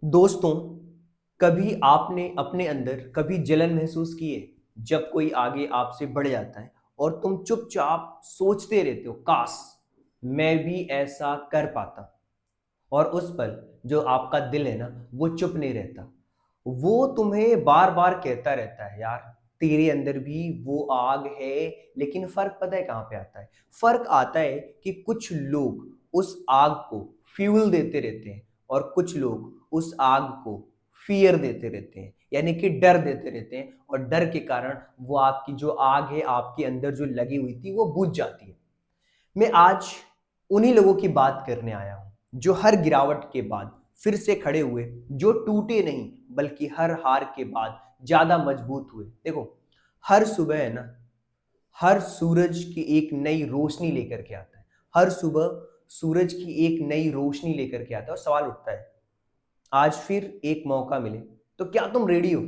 दोस्तों, कभी आपने अपने अंदर कभी जलन महसूस की है जब कोई आगे आपसे बढ़ जाता है और तुम चुपचाप सोचते रहते हो, काश मैं भी ऐसा कर पाता। और उस पल जो आपका दिल है ना, वो चुप नहीं रहता। वो तुम्हें बार बार कहता रहता है, यार तेरे अंदर भी वो आग है। लेकिन फर्क पता है कहाँ पे आता है? फर्क आता है कि कुछ लोग उस आग को फ्यूल देते रहते हैं और कुछ लोग उस आग को फियर देते रहते हैं, यानी कि डर देते रहते हैं, और डर के कारण वो आपकी जो आग है आपके अंदर जो लगी हुई थी वो बुझ जाती है। मैं आज उन्हीं लोगों की बात करने आया हूं जो हर गिरावट के बाद फिर से खड़े हुए, जो टूटे नहीं बल्कि हर हार के बाद ज्यादा मजबूत हुए। देखो, हर सुबह है ना, हर सूरज की एक नई रोशनी लेकर के आता है। हर सुबह सूरज की एक नई रोशनी लेकर के आता है और सवाल उठता है, आज फिर एक मौका मिले तो क्या तुम रेडी हो?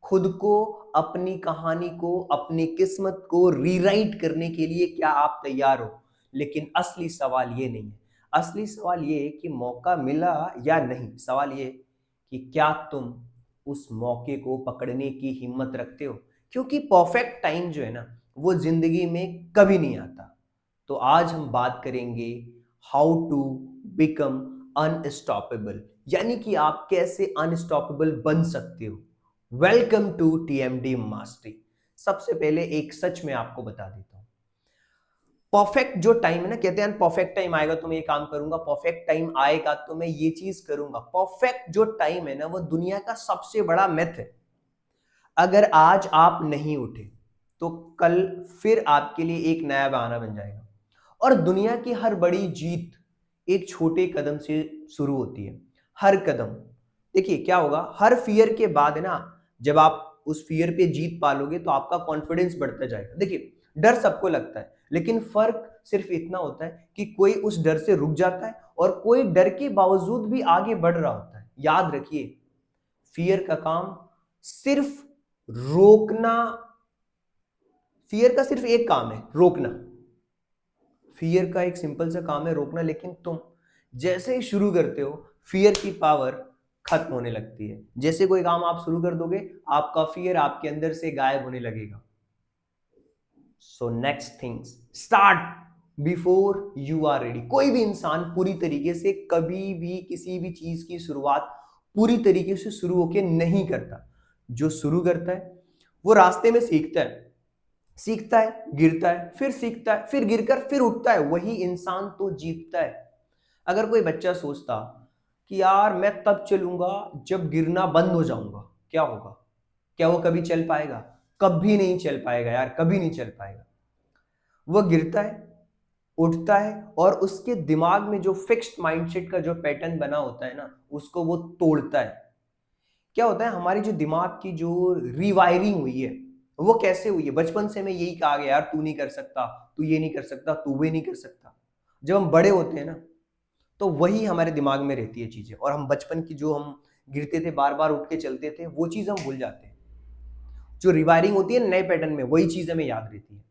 खुद को, अपनी कहानी को, अपनी किस्मत को रीराइट करने के लिए क्या आप तैयार हो? लेकिन असली सवाल ये नहीं है। असली सवाल ये है कि मौका मिला या नहीं। सवाल ये है कि क्या तुम उस मौके को पकड़ने की हिम्मत रखते हो? क्योंकि परफेक्ट टाइम जो है ना, वो जिंदगी में कभी नहीं आता। तो आज हम बात करेंगे हाउ टू बिकम अनस्टॉपेबल, यानी कि आप कैसे अनस्टॉपेबल बन सकते हो। Welcome to TMD mastery. सबसे पहले एक सच मैं आपको बता देता हूं। परफेक्ट जो टाइम है ना, कहते हैं परफेक्ट टाइम आएगा तो मैं ये काम करूंगा, परफेक्ट टाइम आएगा तो मैं ये चीज करूंगा। परफेक्ट जो टाइम है ना, वो दुनिया का सबसे बड़ा मिथ है। अगर आज आप नहीं उठे तो कल फिर आपके लिए एक नया बहाना बन जाएगा। और दुनिया की हर बड़ी जीत एक छोटे कदम से शुरू होती है। हर कदम, देखिए क्या होगा, हर फियर के बाद है ना, जब आप उस फियर पे जीत पालोगे तो आपका कॉन्फिडेंस बढ़ता जाएगा। देखिए, डर सबको लगता है, लेकिन फर्क सिर्फ इतना होता है कि कोई उस डर से रुक जाता है और कोई डर के बावजूद भी आगे बढ़ रहा होता है। याद रखिए, फियर का काम सिर्फ रोकना, फियर का सिर्फ एक काम है, रोकना। फियर का एक सिंपल सा काम है, रोकना। लेकिन तुम जैसे ही शुरू करते हो, फियर की पावर खत्म होने लगती है। जैसे कोई काम आप शुरू कर दोगे, आपका फियर आपके अंदर से गायब होने लगेगा। So next things start before you are ready. कोई भी इंसान पूरी तरीके से कभी भी किसी भी चीज की शुरुआत पूरी तरीके से शुरू होके नहीं करता। जो शुरू करता है वो रास्ते में सीखता है, सीखता है, गिरता है, फिर सीखता है, फिर गिरकर फिर उठता है, वही इंसान तो जीतता है। अगर कोई बच्चा सोचता कि यार मैं तब चलूंगा जब गिरना बंद हो जाऊंगा, क्या होगा? क्या वो कभी चल पाएगा? कभी नहीं चल पाएगा यार, कभी नहीं चल पाएगा। वह गिरता है, उठता है, और उसके दिमाग में जो फिक्स्ड माइंडसेट का जो पैटर्न बना होता है ना, उसको वो तोड़ता है। क्या होता है, हमारी जो दिमाग की जो रिवायरिंग हुई है, वो कैसे हुई है? बचपन से मैं यही कहा गया, यार तू नहीं कर सकता, तू ये नहीं कर सकता, तू भी नहीं कर सकता। जब हम बड़े होते हैं ना, तो वही हमारे दिमाग में रहती है चीजें, और हम बचपन की जो हम गिरते थे, बार बार उठ के चलते थे, वो चीज हम भूल जाते हैं। जो रिवायरिंग होती है नए पैटर्न में, वही चीज हमें याद रहती है।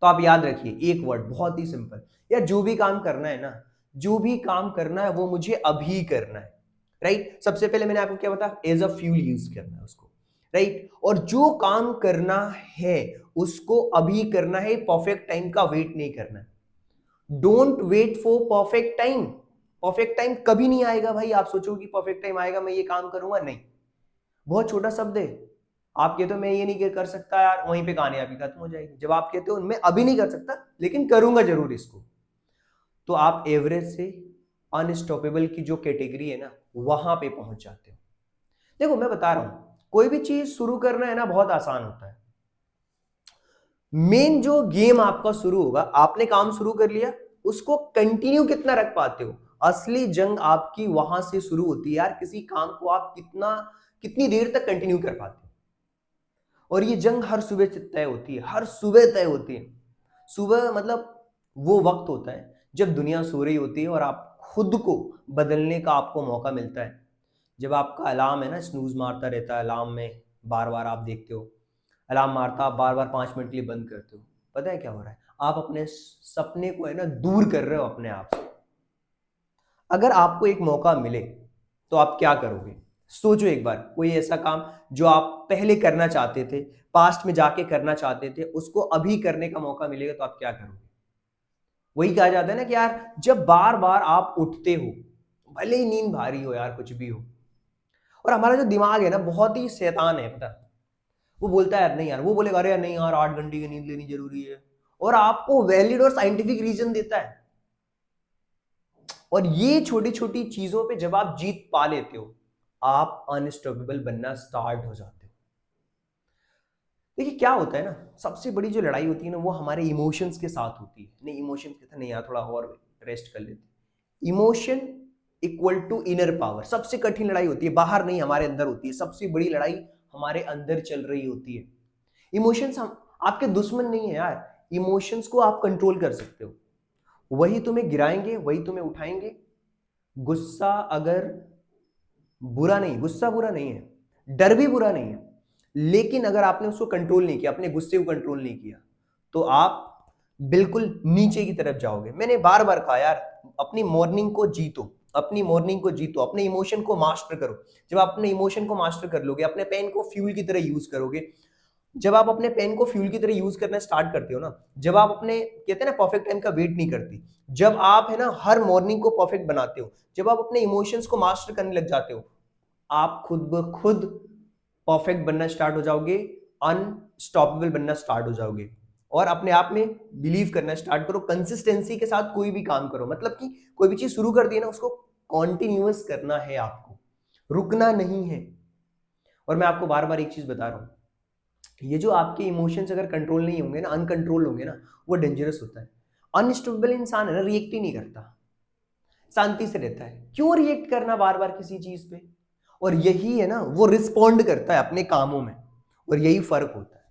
तो आप याद रखिए एक वर्ड, बहुत ही सिंपल। या जो भी काम करना है ना, जो भी काम करना है वो मुझे अभी करना है। राइट? सबसे पहले मैंने आपको क्या बताया, एज अ फ्यूल यूज करना है उसको। राइट? और जो काम करना है उसको अभी करना है, परफेक्ट टाइम का वेट नहीं करना है। Don't wait for perfect time. Perfect time कभी नहीं आएगा भाई। आप सोचो कि परफेक्ट टाइम आएगा, मैं ये काम करूंगा, नहीं। बहुत छोटा शब्द है। आप कहते हो मैं ये नहीं कर सकता यार, वहीं पे कामयाबी खत्म हो जाएगी। जब आप कहते हो मैं अभी नहीं कर सकता लेकिन करूंगा जरूर इसको, तो आप एवरेज से अनस्टॉपेबल की जो कैटेगरी है ना, वहां पे पहुंच जाते हो। देखो मैं बता रहा हूं, कोई भी चीज शुरू करना है ना, बहुत आसान होता है। मेन जो गेम आपका शुरू होगा, आपने काम शुरू कर लिया, उसको कंटिन्यू कितना रख पाते हो। असली जंग आपकी वहां से शुरू होती है यार, किसी काम को आप कितनी देर तक कंटिन्यू कर पाते हो। और ये जंग हर सुबह से तय होती है, हर सुबह तय होती है। सुबह मतलब वो वक्त होता है जब दुनिया सो रही होती है और आप खुद को बदलने का आपको मौका मिलता है। जब आपका अलार्म है ना, स्नूज मारता रहता है, अलार्म में बार बार आप देखते हो, अलार्म मारता, आप बार बार 5 मिनट के लिए बंद करते हो। पता है क्या हो रहा है? आप अपने सपने को है ना दूर कर रहे हो अपने आप से। अगर आपको एक मौका मिले तो आप क्या करोगे? सोचो एक बार, कोई ऐसा काम जो आप पहले करना चाहते थे, पास्ट में जाके करना चाहते थे, उसको अभी करने का मौका मिलेगा तो आप क्या करोगे? वही कहा जाता है ना कि यार जब बार बार आप उठते हो, भले ही नींद भारी हो यार, कुछ भी हो, और हमारा जो दिमाग है ना बहुत ही शैतान है, पता है? वो बोलता है यार नहीं यार, वो बोलेगा अरे यार नहीं यार 8 घंटे की नींद लेनी जरूरी है, और आपको वैलिड और साइंटिफिक रीजन देता है। और ये छोटी छोटी चीजों पे जब आप जीत पा लेते हो, आप अनस्टॉपेबल बनना स्टार्ट हो जाते हो। देखिए क्या होता है ना, सबसे बड़ी जो लड़ाई होती है ना वो हमारे इमोशंस के साथ होती है। नहीं, इमोशंस कहते हैं नहीं यार थोड़ा और रेस्ट कर लेते। Emotion equal to inner power, सबसे कठिन लड़ाई होती है, बाहर नहीं हमारे अंदर होती है। सबसे बड़ी लड़ाई हमारे अंदर चल रही होती है। इमोशंस हम आपके दुश्मन नहीं है यार, इमोशंस को आप कंट्रोल कर सकते हो। वही तुम्हें गिराएंगे, वही तुम्हें उठाएंगे। गुस्सा अगर बुरा नहीं, गुस्सा बुरा नहीं है, डर भी बुरा नहीं है, लेकिन अगर आपने उसको कंट्रोल नहीं किया, अपने गुस्से को कंट्रोल नहीं किया, तो आप बिल्कुल नीचे की तरफ जाओगे। मैंने बार बार कहा यार, अपनी मॉर्निंग को जीतो, अपनी मॉर्निंग को जीतो, अपने इमोशन को मास्टर करो। जब आप अपने इमोशन को मास्टर कर लोगे, अपने पेन को फ्यूल की तरह यूज करोगे, जब आप अपने पेन को फ्यूल की तरह यूज करना स्टार्ट करते हो ना, जब आप अपने कहते हैं ना परफेक्ट टाइम का वेट नहीं करती, जब आप है ना हर मॉर्निंग को परफेक्ट बनाते हो, जब आप अपने इमोशंस को मास्टर करने लग जाते हो, आप खुद ब खुद परफेक्ट बनना स्टार्ट हो जाओगे, अनस्टॉपेबल बनना स्टार्ट हो जाओगे। और अपने आप में बिलीव करना स्टार्ट करो। कंसिस्टेंसी के साथ कोई भी काम करो, मतलब कि कोई भी चीज शुरू कर दी है ना, उसको कॉन्टिन्यूअस करना है आपको, रुकना नहीं है। और मैं आपको बार बार एक चीज बता रहा हूं, ये जो आपके इमोशंस अगर कंट्रोल नहीं होंगे ना, अनकंट्रोल होंगे ना, वो डेंजरस होता है। अनस्टेबल इंसान है ना, रिएक्ट ही नहीं करता, शांति से रहता है। क्यों रिएक्ट करना बार बार किसी चीज पे? और यही है ना, वो रिस्पॉन्ड करता है अपने कामों में, और यही फर्क होता है।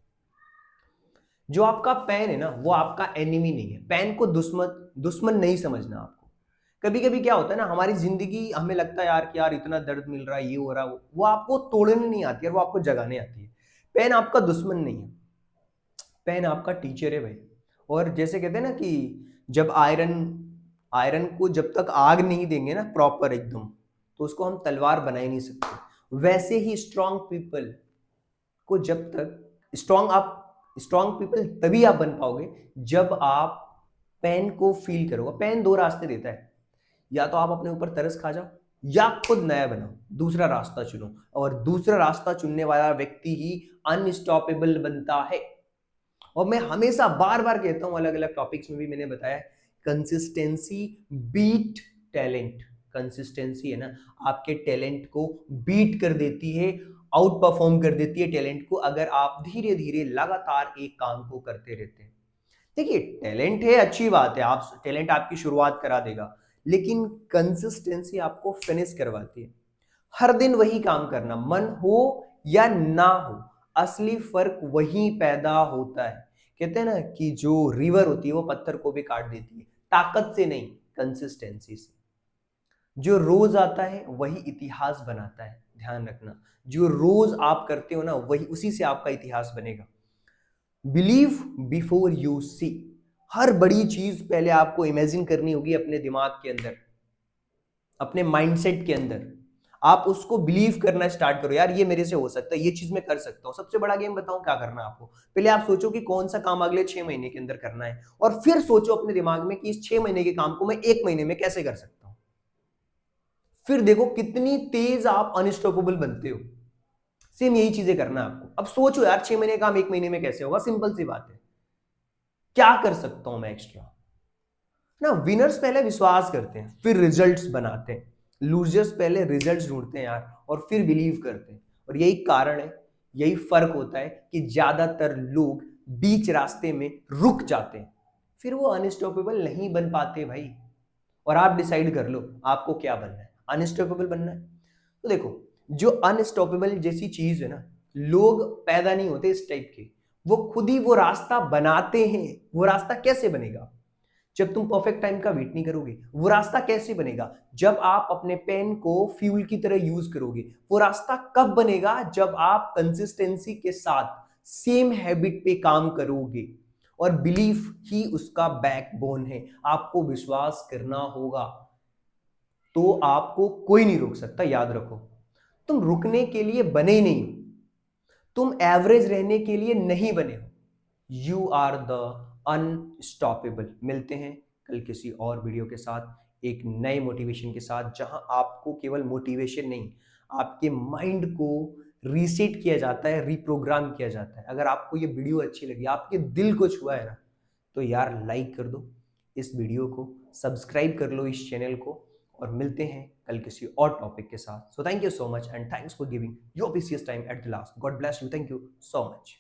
जो आपका पेन है ना, वो आपका एनिमी नहीं है। पेन को दुश्मन दुश्मन नहीं समझना आपको। कभी कभी क्या होता है ना, हमारी जिंदगी, हमें लगता है यार कि यार इतना दर्द मिल रहा है, ये हो रहा है, वो आपको तोड़ने नहीं आती है, वो आपको जगाने आती है। पेन आपका दुश्मन नहीं है, पेन आपका टीचर है भाई। और जैसे कहते हैं ना कि जब आयरन आयरन को जब तक आग नहीं देंगे ना प्रॉपर एकदम, तो उसको हम तलवार बना ही नहीं सकते। वैसे ही स्ट्रांग पीपल को जब तक स्ट्रांग पीपल तभी आप बन पाओगे जब आप पेन को फील करोगे। पेन दो रास्ते देता है, या तो आप अपने ऊपर तरस खा जाओ, या खुद नया बनाओ, दूसरा रास्ता चुनो। और दूसरा रास्ता चुनने वाला व्यक्ति ही अनस्टॉपेबल बनता है। और मैं हमेशा बार बार कहता हूं, अलग अलग टॉपिक्स में भी मैंने बताया, कंसिस्टेंसी बीट टैलेंट। कंसिस्टेंसी है ना, आपके टैलेंट को बीट कर देती है, आउट परफॉर्म कर देती है टैलेंट को, अगर आप धीरे धीरे लगातार एक काम को करते रहते हैं। देखिए टैलेंट है, अच्छी बात है, आप टैलेंट आपकी शुरुआत करा देगा, लेकिन कंसिस्टेंसी आपको फिनिश करवाती है। हर दिन वही काम करना, मन हो या ना हो, असली फर्क वही पैदा होता है। कहते हैं ना कि जो रिवर होती है वो पत्थर को भी काट देती है, ताकत से नहीं, कंसिस्टेंसी से। जो रोज आता है वही इतिहास बनाता है, ध्यान रखना। जो रोज आप करते हो ना, वही उसी से आपका इतिहास बनेगा। Believe before you see. हर बड़ी चीज पहले आपको इमेजिन करनी होगी अपने दिमाग के अंदर, अपने माइंडसेट के अंदर। आप उसको बिलीव करना स्टार्ट करो, यार ये मेरे से हो सकता है, ये चीज मैं कर सकता हूं। सबसे बड़ा गेम बताऊं क्या करना है आपको? पहले आप सोचो कि कौन सा काम अगले 6 महीने के अंदर करना है, और फिर सोचो अपने दिमाग में कि इस 6 महीने के काम को मैं 1 महीने में कैसे कर सकता हूं। फिर देखो कितनी तेज आप अनस्टॉपेबल बनते हो। सेम यही चीजें करना है आपको। अब सोचो यार 6 महीने का काम 1 महीने में कैसे होगा? सिंपल सी बात है, क्या कर सकता हूं मैं एक्स्ट्रा ना। विनर्स पहले विश्वास करते हैं, फिर रिजल्ट्स बनाते हैं। लूजर्स पहले रिजल्ट्स ढूंढते हैं यार, और फिर बिलीव करते हैं। और यही कारण है, यही फर्क होता है कि ज्यादातर लोग बीच रास्ते में रुक जाते हैं, फिर वो अनस्टॉपेबल नहीं बन पाते भाई। और आप डिसाइड कर लो आपको क्या बनना है, अनस्टॉपेबल बनना है। तो देखो, जो अनस्टॉपेबल जैसी चीज है ना, लोग पैदा नहीं होते इस टाइप के, वो खुद ही वो रास्ता बनाते हैं। वो रास्ता कैसे बनेगा? जब तुम परफेक्ट टाइम का वेट नहीं करोगे। वो रास्ता कैसे बनेगा? जब आप अपने पेन को फ्यूल की तरह यूज करोगे। वो रास्ता कब बनेगा? जब आप कंसिस्टेंसी के साथ सेम हैबिट पे काम करोगे। और बिलीफ ही उसका बैकबोन है, आपको विश्वास करना होगा। तो आपको कोई नहीं रोक सकता, याद रखो। तुम रुकने के लिए बने ही नहीं हो, तुम एवरेज रहने के लिए नहीं बने हो। You are the unstoppable. मिलते हैं कल किसी और वीडियो के साथ, एक नए मोटिवेशन के साथ, जहां आपको केवल मोटिवेशन नहीं, आपके माइंड को रीसेट किया जाता है, रिप्रोग्राम किया जाता है। अगर आपको ये वीडियो अच्छी लगी, आपके दिल को छुआ है ना, तो यार लाइक कर दो इस वीडियो को, सब्सक्राइब कर लो इस चैनल को, और मिलते हैं कल किसी और टॉपिक के साथ। So thank you so much and thanks for giving your precious time at the last. God bless you. Thank you so much.